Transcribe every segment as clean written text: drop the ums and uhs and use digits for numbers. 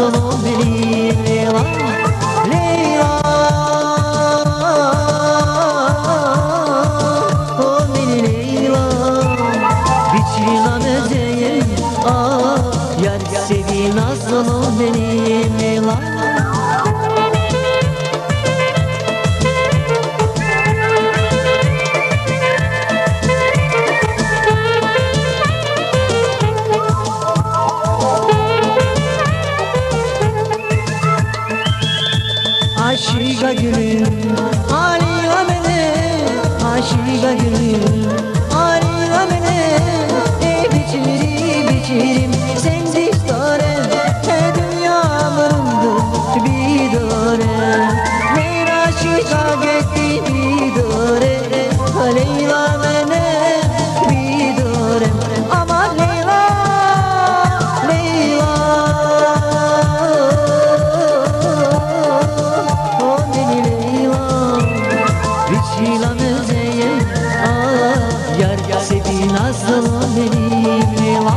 nasıl o benim Leyla, Leyla, o benim Leyla. Biçilen ödeyim, yar sevi nasıl o benim Leyla. Aşıka gülüm, aleyla beni, aşıka gülüm, aleyla beni. Biçirim, biçirim, sensiz dörem, dünyamın bir dörem. Ne aşıka gitti bir dörem, aleyla beni bir dörem. Ama Leyla, Leyla, Biçilen özeyim, yar sevi nasıl benim Leyla.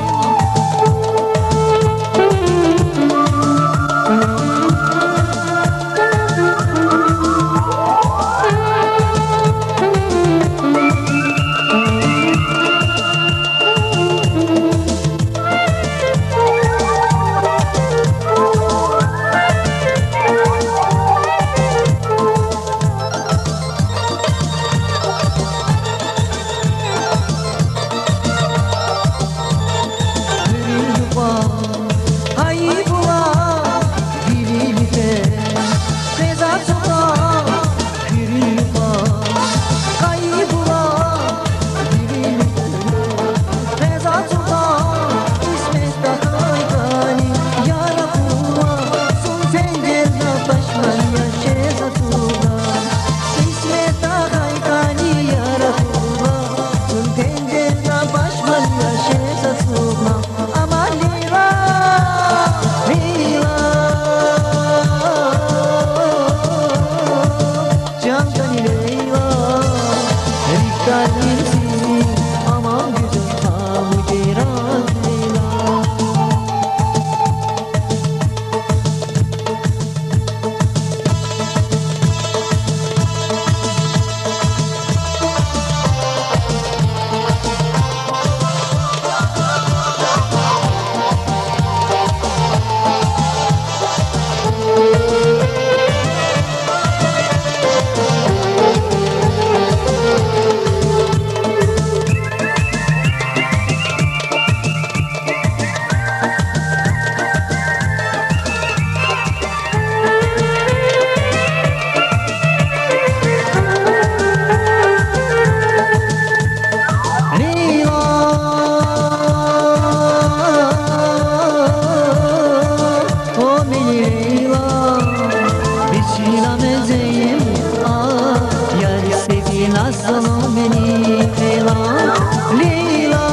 Aman güzel tamudirat Leyla. Nasıl o benim Leyla, Leyla,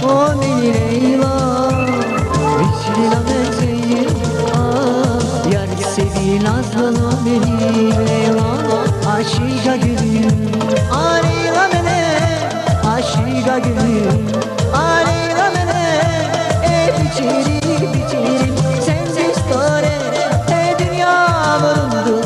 o benim Leyla. Biçilen öteyim, yar sevi nasıl o benim Leyla. Aşıka gülüm, aleyla beni, aşıka gülüm, aleyla beni. Biçirim, biçirim, sensiz döre, dünya varımdır.